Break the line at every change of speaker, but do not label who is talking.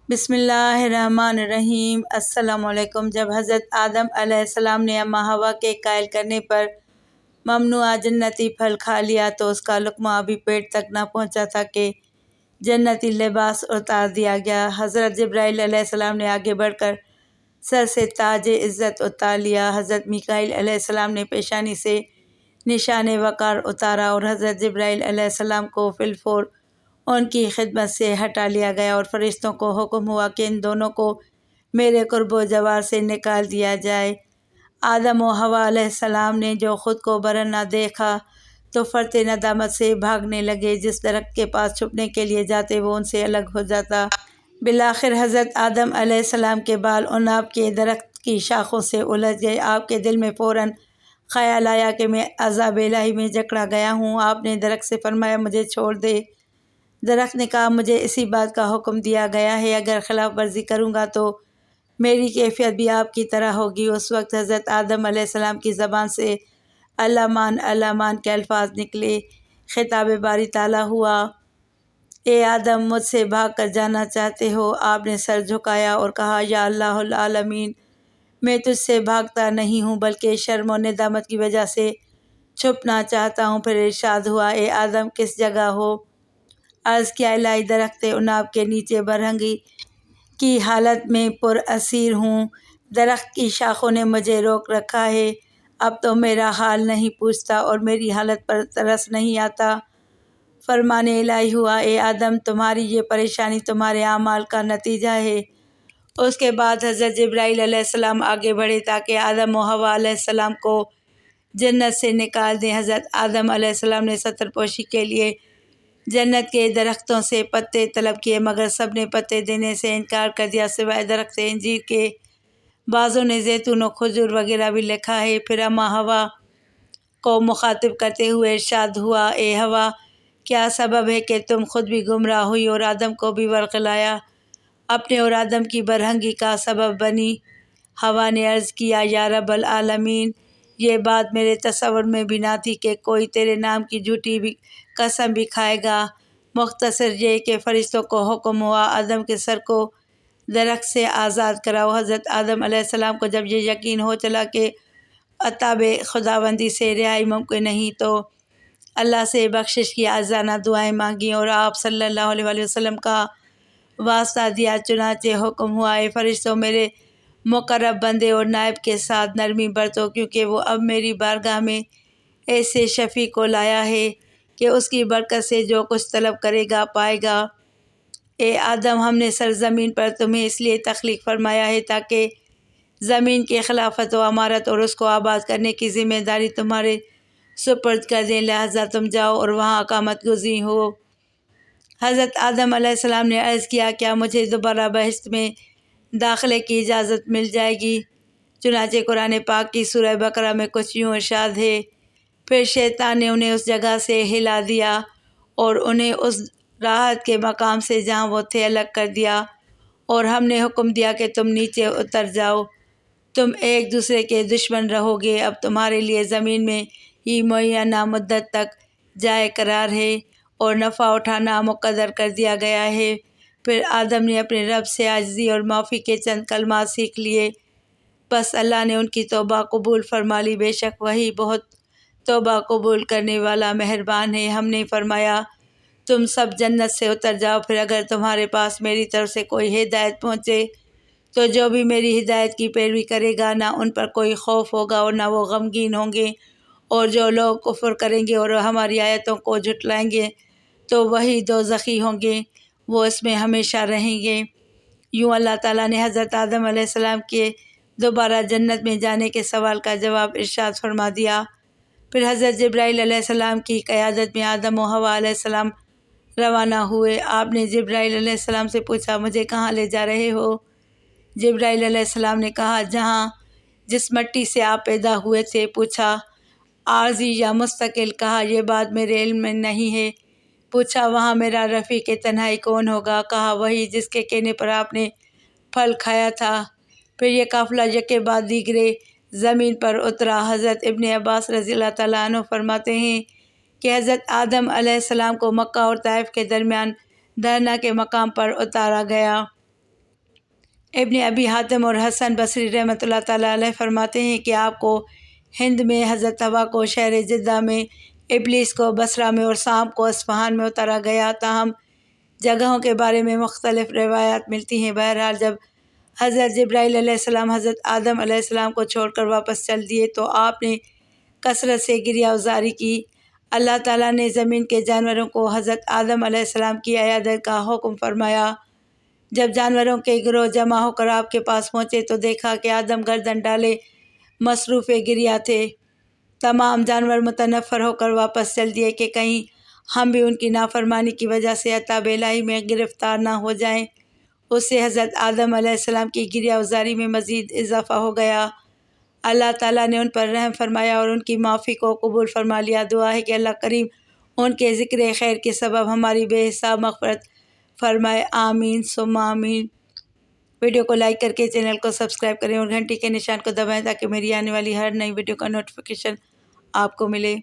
بسم اللہ الرحمن الرحیم۔ السلام علیکم۔ جب حضرت آدم علیہ السلام نے اماں ہوا کے قائل کرنے پر ممنوعہ جنتی پھل کھا لیا تو اس کا لقمہ ابھی پیٹ تک نہ پہنچا تھا کہ جنتی لباس اتار دیا گیا۔ حضرت جبرائیل علیہ السلام نے آگے بڑھ کر سر سے تاج عزت اتار لیا۔ حضرت میکائیل علیہ السلام نے پیشانی سے نشان وقار اتارا اور حضرت جبرائیل علیہ السلام کو فی الفور ان کی خدمت سے ہٹا لیا گیا اور فرشتوں کو حکم ہوا کہ ان دونوں کو میرے قرب و جوار سے نکال دیا جائے۔ آدم و حوا علیہ السلام نے جو خود کو برہنہ دیکھا تو فرط ندامت سے بھاگنے لگے۔ جس درخت کے پاس چھپنے کے لیے جاتے وہ ان سے الگ ہو جاتا۔ بالآخر حضرت آدم علیہ السلام کے بال عناب کے درخت کی شاخوں سے الجھ گئے۔ آپ کے دل میں فوراً خیال آیا کہ میں عذاب الہی میں جکڑا گیا ہوں۔ آپ نے درخت سے فرمایا مجھے چھوڑ دے۔ درخت نے کہا مجھے اسی بات کا حکم دیا گیا ہے، اگر خلاف ورزی کروں گا تو میری کیفیت بھی آپ کی طرح ہوگی۔ اس وقت حضرت آدم علیہ السلام کی زبان سے اللہ مان کے الفاظ نکلے۔ خطاب باری تعالیٰ ہوا، اے آدم مجھ سے بھاگ کر جانا چاہتے ہو؟ آپ نے سر جھکایا اور کہا یا اللہ العالمین، میں تجھ سے بھاگتا نہیں ہوں بلکہ شرم و ندامت کی وجہ سے چھپنا چاہتا ہوں۔ پھر ارشاد ہوا، اے آدم کس جگہ ہو؟ عرض کیا الہی درخت عناب کے نیچے برہنگی کی حالت میں پر اسیر ہوں، درخت کی شاخوں نے مجھے روک رکھا ہے، اب تو میرا حال نہیں پوچھتا اور میری حالت پر ترس نہیں آتا۔ فرمان الہی ہوا، اے آدم تمہاری یہ پریشانی تمہارے اعمال کا نتیجہ ہے۔ اس کے بعد حضرت جبرائیل علیہ السلام آگے بڑھے تاکہ آدم و حوا علیہ السلام کو جنت سے نکال دیں۔ حضرت آدم علیہ السلام نے ستر پوشی کے لیے جنت کے درختوں سے پتے طلب کیے مگر سب نے پتے دینے سے انکار کر دیا سوائے درخت انجیر کے۔ بعضوں نے زیتون و کھجور وغیرہ بھی لکھا ہے۔ پھر اماں ہوا کو مخاطب کرتے ہوئے ارشاد ہوا، اے ہوا کیا سبب ہے کہ تم خود بھی گمراہ ہوئی اور آدم کو بھی ورغلایا، اپنے اور آدم کی برہنگی کا سبب بنی؟ ہوا نے عرض کیا، یا رب العالمین، یہ بات میرے تصور میں بھی نہ تھی کہ کوئی تیرے نام کی جھوٹی بھی قسم بھی کھائے گا۔ مختصر یہ کہ فرشتوں کو حکم ہوا آدم کے سر کو درخت سے آزاد کراؤ۔ حضرت آدم علیہ السلام کو جب یہ یقین ہو چلا کہ عتاب خداوندی سے رہائی ممکن نہیں تو اللہ سے بخشش کی عاجزانہ دعائیں مانگیں اور آپ صلی اللہ علیہ وآلہ وسلم کا واسطہ دیا۔ چنانچہ حکم ہوا، اے فرشتوں میرے مقرب بندے اور نائب کے ساتھ نرمی برتو کیونکہ وہ اب میری بارگاہ میں ایسے شفیع کو لایا ہے کہ اس کی برکت سے جو کچھ طلب کرے گا پائے گا۔ اے آدم ہم نے سرزمین پر تمہیں اس لیے تخلیق فرمایا ہے تاکہ زمین کی خلافت و امارت اور اس کو آباد کرنے کی ذمہ داری تمہارے سپرد کر دیں، لہٰذا تم جاؤ اور وہاں اقامت گزین ہو۔ حضرت آدم علیہ السلام نے عرض کیا، کیا مجھے دوبارہ بہشت میں داخلے کی اجازت مل جائے گی؟ چنانچہ قرآن پاک کی سورہ بقرہ میں کچھ یوں ارشاد ہے، پھر شیطان نے انہیں اس جگہ سے ہلا دیا اور انہیں اس راحت کے مقام سے جہاں وہ تھے الگ کر دیا اور ہم نے حکم دیا کہ تم نیچے اتر جاؤ، تم ایک دوسرے کے دشمن رہو گے، اب تمہارے لیے زمین میں ہی معینہ مدت تک جائے قرار ہے اور نفع اٹھانا مقرر کر دیا گیا ہے۔ پھر آدم نے اپنے رب سے عاجزی اور معافی کے چند کلمات سیکھ لیے، بس اللہ نے ان کی توبہ قبول فرما لی، بے شک وہی بہت توبہ قبول کرنے والا مہربان ہے۔ ہم نے فرمایا تم سب جنت سے اتر جاؤ، پھر اگر تمہارے پاس میری طرف سے کوئی ہدایت پہنچے تو جو بھی میری ہدایت کی پیروی کرے گا نہ ان پر کوئی خوف ہوگا اور نہ وہ غمگین ہوں گے، اور جو لوگ کفر کریں گے اور ہماری آیتوں کو جھٹلائیں گے تو وہی دوزخی ہوں گے، وہ اس میں ہمیشہ رہیں گے۔ یوں اللہ تعالیٰ نے حضرت آدم علیہ السلام کے دوبارہ جنت میں جانے کے سوال کا جواب ارشاد فرما دیا۔ پھر حضرت جبرائیل علیہ السلام کی قیادت میں آدم و حوا علیہ السلام روانہ ہوئے۔ آپ نے جبرائیل علیہ السلام سے پوچھا مجھے کہاں لے جا رہے ہو؟ جبرائیل علیہ السلام نے کہا جہاں جس مٹی سے آپ پیدا ہوئے تھے۔ پوچھا عارضی یا مستقل؟ کہا یہ بات میرے علم میں نہیں ہے۔ پوچھا وہاں میرا رفیق تنہائی کون ہوگا؟ کہا وہی جس کے کہنے پر آپ نے پھل کھایا تھا۔ پھر یہ قافلہ یکے بعد دیگرے زمین پر اترا۔ حضرت ابن عباس رضی اللہ تعالیٰ عنہ فرماتے ہیں کہ حضرت آدم علیہ السلام کو مکہ اور طائف کے درمیان دھرنا کے مقام پر اتارا گیا۔ ابن ابی حاتم اور حسن بصری رحمۃ اللہ تعالیٰ علیہ فرماتے ہیں کہ آپ کو ہند میں، حضرت حوا کو شہر جدہ میں، ابلیس کو بصرہ میں اور شام کو اصفہان میں اتارا گیا۔ تاہم جگہوں کے بارے میں مختلف روایات ملتی ہیں۔ بہرحال جب حضرت جبرائیل علیہ السلام حضرت آدم علیہ السلام کو چھوڑ کر واپس چل دیے تو آپ نے کثرت سے گریہ وزاری کی۔ اللہ تعالیٰ نے زمین کے جانوروں کو حضرت آدم علیہ السلام کی عیادت کا حکم فرمایا۔ جب جانوروں کے گروہ جمع ہو کر آپ کے پاس پہنچے تو دیکھا کہ آدم گردن ڈالے مصروف گریہ تھے۔ تمام جانور متنفر ہو کر واپس چل دیے کہ کہیں ہم بھی ان کی نافرمانی کی وجہ سے عذاب الہی میں گرفتار نہ ہو جائیں۔ اس سے حضرت آدم علیہ السلام کی گریہ وزاری میں مزید اضافہ ہو گیا۔ اللہ تعالیٰ نے ان پر رحم فرمایا اور ان کی معافی کو قبول فرما لیا۔ دعا ہے کہ اللہ کریم ان کے ذکر خیر کے سبب ہماری بے حساب مغفرت فرمائے، آمین ثم آمین۔ ویڈیو کو لائک کر کے چینل کو سبسکرائب کریں اور گھنٹی کے نشان کو دبائیں تاکہ میری آنے والی ہر نئی ویڈیو کا نوٹیفیکیشن آپ کو ملے۔